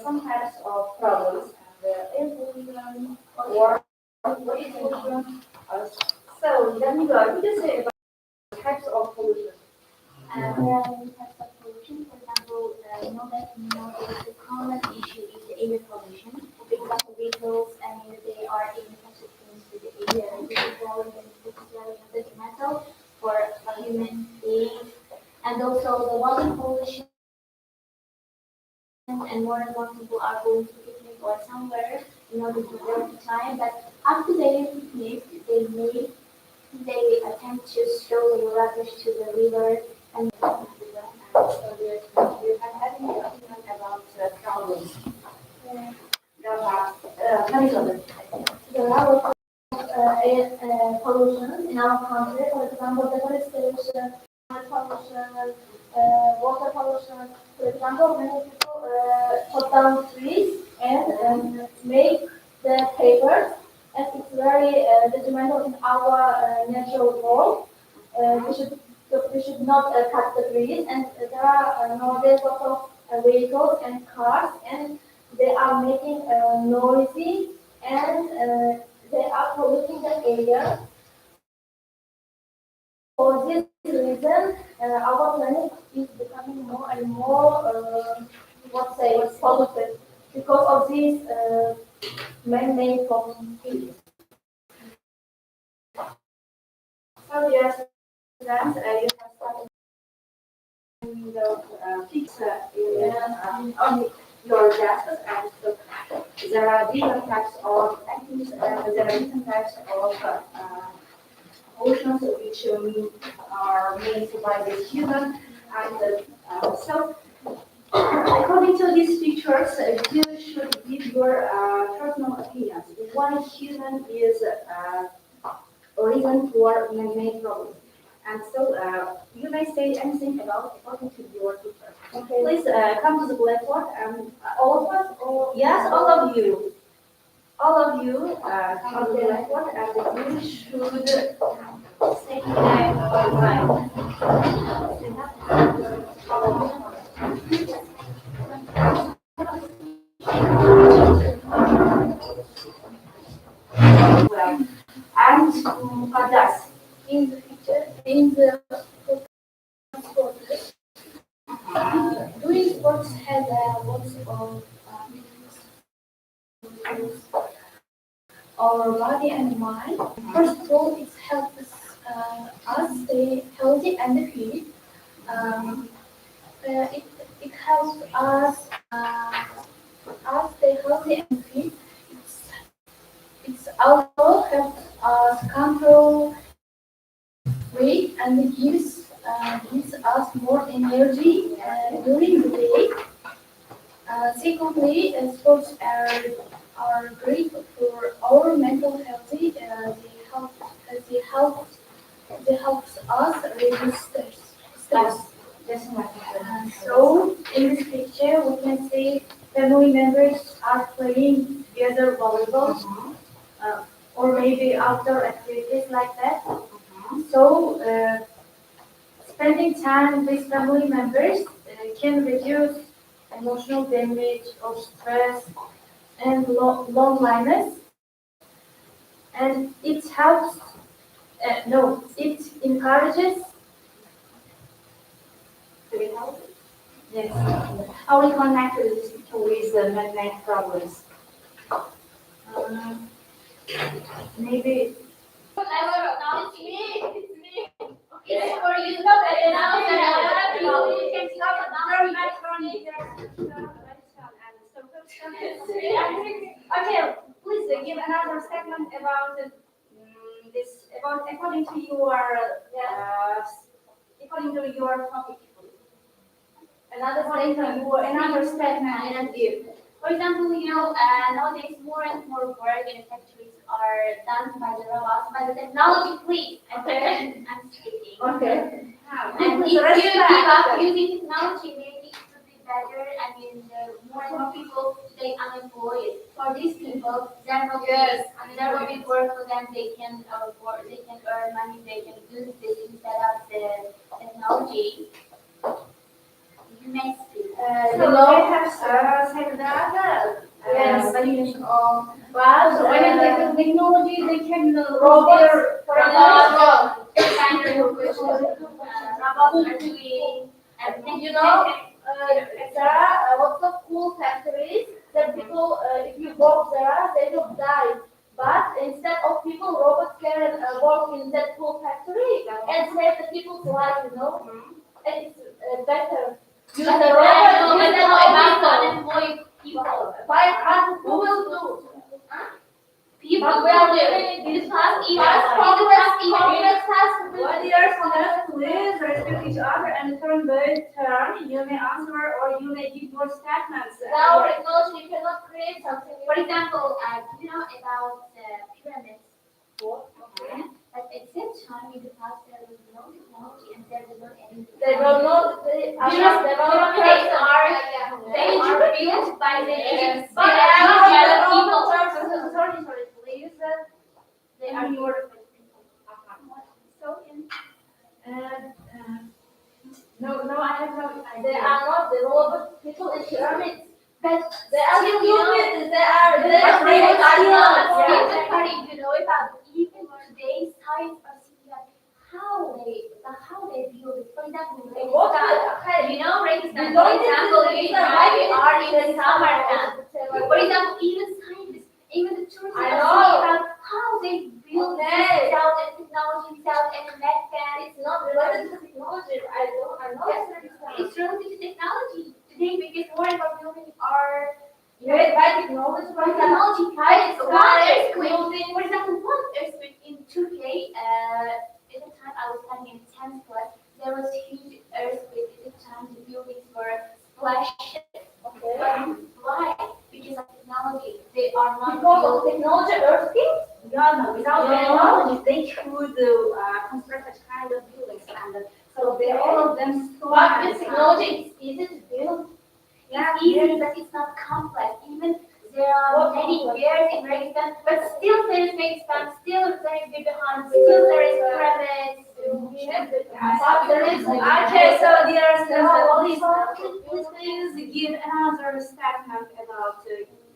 some types of problems and air pollution or water pollution. So let me go. What do you say about types of pollution? There are many types of pollution. For example, the common issue is the air pollution. For example, vehicles, they are in substance to the air. This is very detrimental for human beings. And also the water pollution. And more and more people are going to picnic or somewhere in order to work the time. But after they picnic, they attempt to throw the rubbish to the river and So do you have any opinion about problems? there are air pollution in our country. For example, deforestation, air pollution, water pollution. For example, many people cut down trees and make the papers, and it's very detrimental in our natural world. We should not cut the trees, and there are nowadays lots of vehicles and cars, and they are making noisy, and they are polluting the air. For this reason, our planet is becoming more and more, polluted because of these man-made problems. So dear students, you have started the fix on your desks, and so there are different types of activities, there are different types of oceans which are made by the human, and so according to these features, you should give your personal opinions. Why human is a reason for man-made problems. And so you may say anything about according to your teacher. Okay. Please come to the blackboard and all of us, or yes, all of you. All of you come to the blackboard and you should say well. And others. In the future, in the sports, doing sports has lots of our body and mind. First of all, it helps us stay healthy and fit. It helps us stay healthy and fit. It's also helps us control weight and gives us more energy during the day. Secondly, sports are great for our mental health. They help us reduce stress. So in this picture, we can see family members are playing together volleyball, or maybe outdoor activities like that. So spending time with family members can reduce emotional damage or stress and loneliness, and it helps. It encourages. To be healthy. Yes. How we connect with the man-made problems? Maybe. Now it's me. It's for you. Now you can stop Very much from okay, please give another statement about this, about according to your topic. Another statement and give. For example, nowadays more and more work in factories are done by the robots, by the technology. Please, I'm speaking. Okay. And if you give up using technology, maybe it would be better. More and more people stay unemployed. For these people, there will be work for them. They can earn money. They can use this instead of the technology. So they have said that valuation of but when I take the technology, they can robots, for example, robots are doing and there are lots of cool factories that people, if you work there, they will die. But instead of people, robots can work in that cool factory and save the people's life. And it's better. Use the robot, use the unemployed people. But who will do? People But we are will living do. in This has even complex task. What dear students, please respect each other and turn by turn. You may answer or you may give your statements. Now technology, you cannot create something. For example, about pyramids. Okay. But at the same time, in the past, there was no technology and there was no any. They will not. They are built by the Egyptians. But Sorry, please. They are your. So no, I have no idea. They are not the robot people in pyramids. But They are still, stupid. They are. About even today's science are seeing that how they build it. For example, Registan, for example, we are in Samarkand. For example, even scientists, even the tourists are seeing about how they build this without any technology, without any method. It's not related to technology. I know. It's related to technology today because more and more buildings are Made by technology. by technology. One earthquake, for example, one earthquake in Turkey. At the time I was studying in 10th class, there was a huge earthquake. At the time, the buildings were splashed. Okay. Why? Because of technology. They are not Because of built. technology, earthquake. No, without technology, they could construct such kind of buildings, and so they all of them. But with technology, it's easy to build. It's easy, but it's not complex. Even there are many years in Registan, but still there is Registan, still there is Bibihan, still there is pyramids. But there is Okay, so dear students, please give another statement about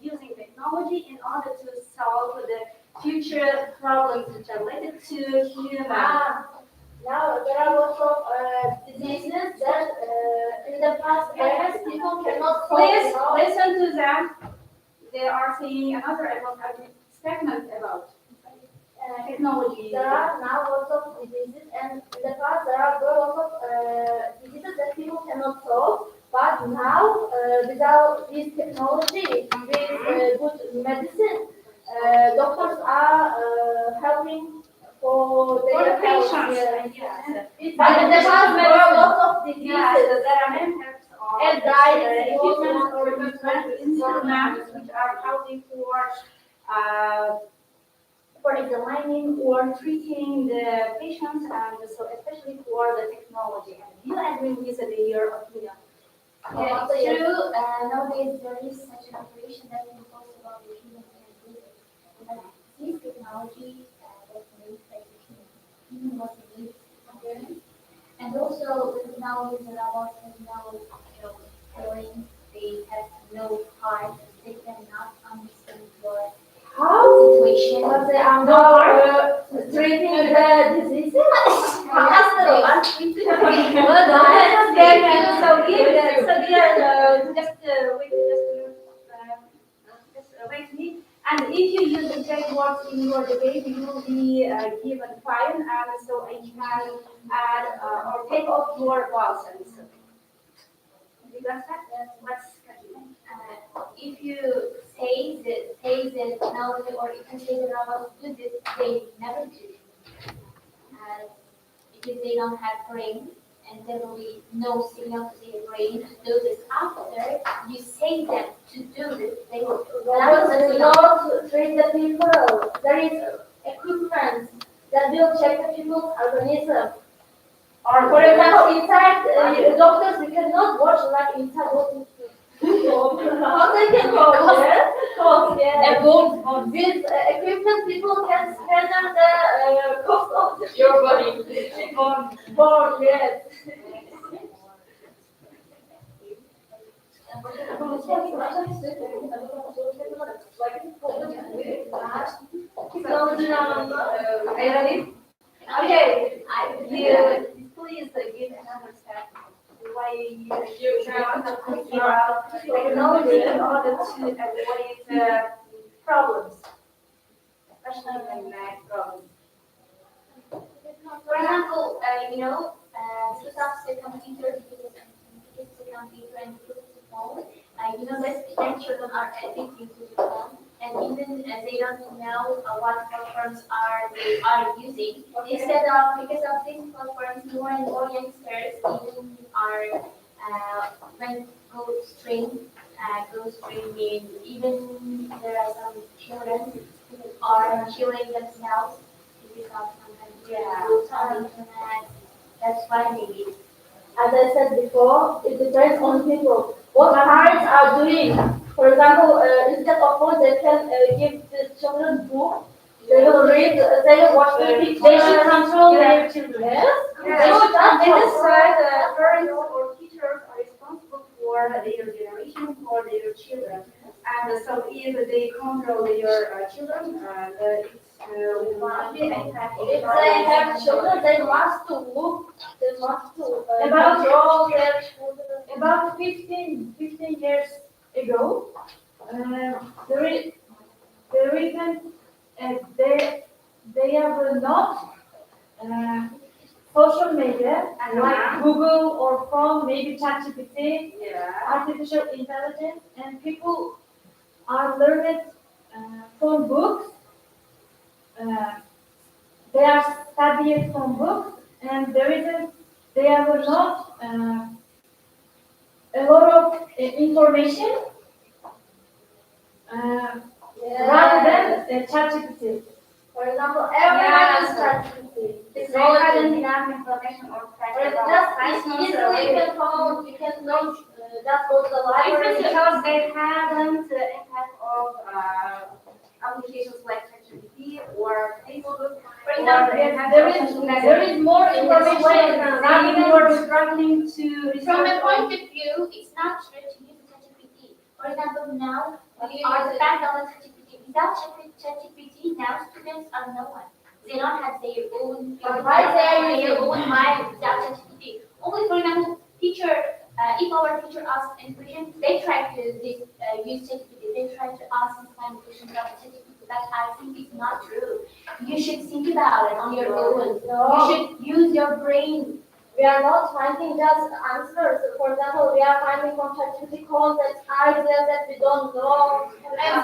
using technology in order to solve the future problems which are related to human. Now there are lots of diseases that in the past eras people cannot solve. Please listen to them. They are saying another statement about technology. There are now lots of diseases, and in the past there are lots of diseases that people cannot solve. But now, without this technology, with good medicine, doctors are helping for their health. patients. Yes. But in the past there were lots of diseases. Yes, there are many types of And diet equipment or instruments which are helping for examining or treating the patients, and so especially for the technology. And do you agree with your opinion? Yeah, it's true. Nowadays there is such an operation that we talk about the human disease. But this technology was made by the human was made. And also nowadays the robots have no feeling. They have no heart. They cannot understand your situation. But they are not treating the diseases. Wait me. And if you use the great words in your debate, you will be given fine, and so I can add or take off your voice. And so, you got that? Let's continue. If you say that technology or if you say the robots do this, they never do it. Because they don't have brain and there will be no signal to their brain to do this. After you say them to do this, they will Robots do not treat the people. There is equipment that will check the people's organism. Or for example, inside doctors, we cannot watch like inside what how they can watch, yes. With equipment, people can scan the cost of your body. Born, yes. Okay, you please give another step. Why you try to figure out technology in order to avoid problems, especially when math problems. For example, because of the computer, because the computer and because of the phone, then children are addicted to the phone, and even they don't know what platforms they are using. Instead of because of these platforms, more and more youngsters even are when go streaming. Even there are some children who are killing themselves because of sometimes on the internet. That's why maybe. As I said before, it depends on people. What parents are doing. For example, instead of phone, they can give the children book. They will read. They will watch the pictures. They should control their children. Yes. Yeah. They should And control. this side, parents or teachers are responsible for their generation, for their children. And so if they control their children, it will not be impacted. If they have children, they must to look. They must to About control their children. About 15 years ago, the reason they are not social media like Google or Chrome, maybe ChatGPT, artificial intelligence, and people are learning from books. Uh, they are studying from books, and the reason they are not a lot of information rather than ChatGPT. For example, everyone is ChatGPT. They haven't enough information or Or just easily you can know just go to the library. because they haven't impact of applications like ChatGPT or Facebook. For example, there is more information rather than we're struggling to research. From a point of view, it's not true to use ChatGPT. For example, now we are dependent on ChatGPT. Without ChatGPT, now students are no one. They don't have their own mind without ChatGPT. Only, for example, teacher. If our teacher asks any question, they try to use ChatGPT. They try to ask this kind of questions about ChatGPT. But I think it's not true. You should think about it on your own. No. You should use your brain. We are not finding just answers. For example, we are finding from ChatGPT concepts, ideas that we don't know. And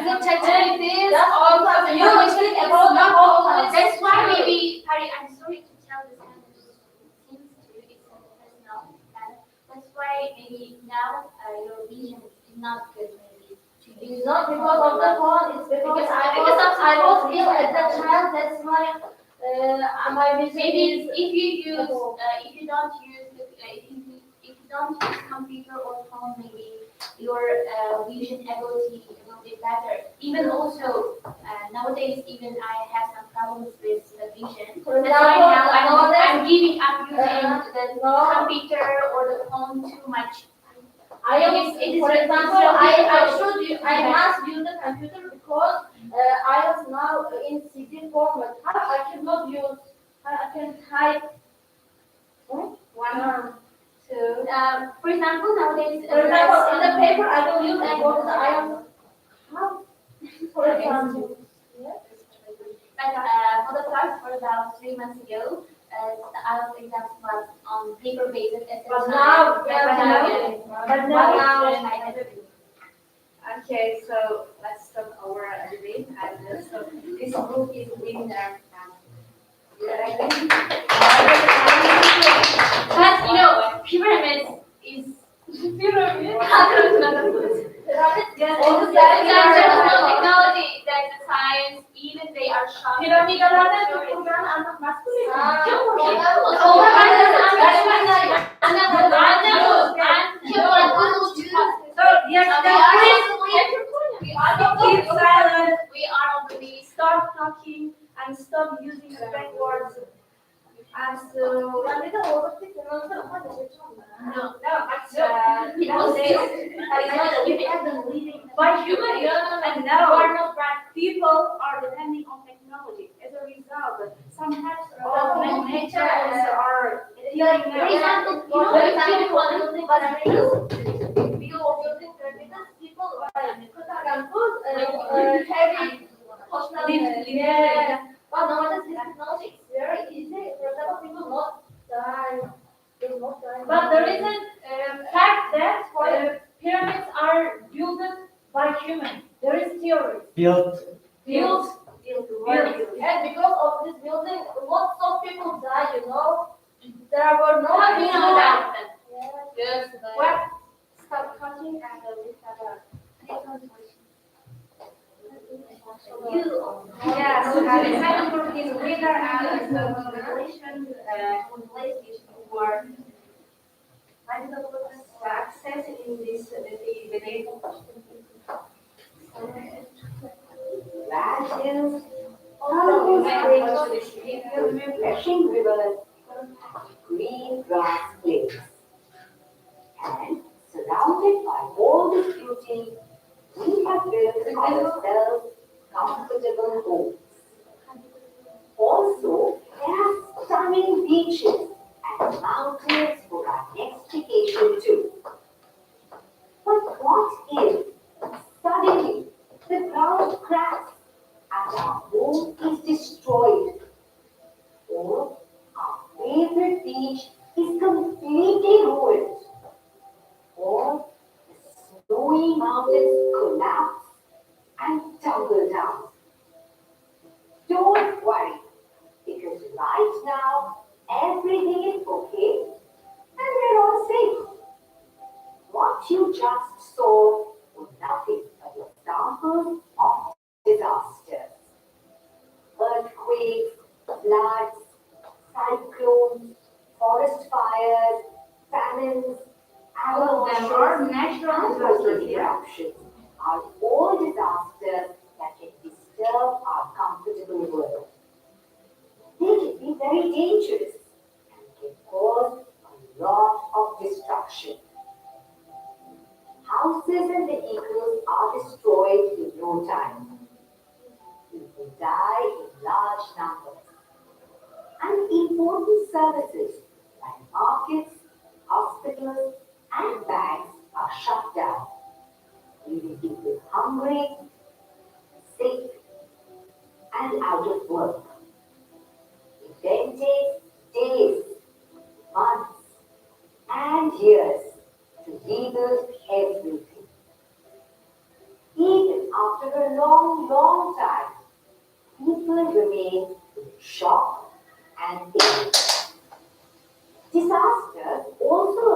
the ChatGPT is all information about not the whole always. That's concept. why maybe, Harry, I'm sorry to tell this kind of things to you. It's personal. And that's why maybe now your vision is not good. Maybe to use Not because of the phone, it's because I was ill at that child. That's why my vision maybe is. if you use if you don't use if you don't use computer or phone, maybe your vision ability will be better. Even also nowadays, even I have some problems with the vision. For That's why example, now I'm giving up using the no. computer or the phone too much. For example, I must use the computer because I was now in CD format. How I cannot use, I can type. One, two. For example, nowadays. For example, in the paper I will use and go to the iron. How? For example. But for the class, for about 3 months ago, the IELTS exams was on paper basis. But now, Okay, so let's stop our debate. And so this group is winner. But pyramid is pyramid. Technology, that the science, even they are shocked. Keep silent. We are on the way. Stop talking and stop using the bad words. And so No, but It by human, and now are not right. people are depending on technology. As a result, sometimes all nature are dealing For example, for example, building parameters, because people heavy but nowadays this technology is very easy. For example, people not die. They not die. But there is a fact that pyramids are built by humans. There is theory. Built. And because of this building, lots of people die, you know. There were no How do you know that? Yes. Well, stop cutting and we have a yes, and the second group is winner and the congratulations place for success in this debate. Values, colorful springs, refreshing rivers, green grass plains, and surrounded by all this beauty, we have built ourselves comfortable homes. Also, there are stunning beaches and mountains for our next vacation too. But what if suddenly the ground cracks and our home is destroyed? Or our favorite beach is completely ruined? Or the snowy mountains collapse and tumble down? Don't worry, because right now everything is okay and we're all safe. What you just saw were nothing but examples of disasters. Earthquakes, floods, cyclones, forest fires, famines, All of them are natural disasters. eruptions are all disasters that can disturb our comfortable world. They can be very dangerous and can cause a lot of destruction. Houses and vehicles are destroyed in no time. People die in large numbers. And important services like markets, hospitals, and banks are shut down, leaving people hungry, sick, and out of work. It then takes days, months, and years to rebuild everything. Even after a long time, people remain in shock and pain. Disasters also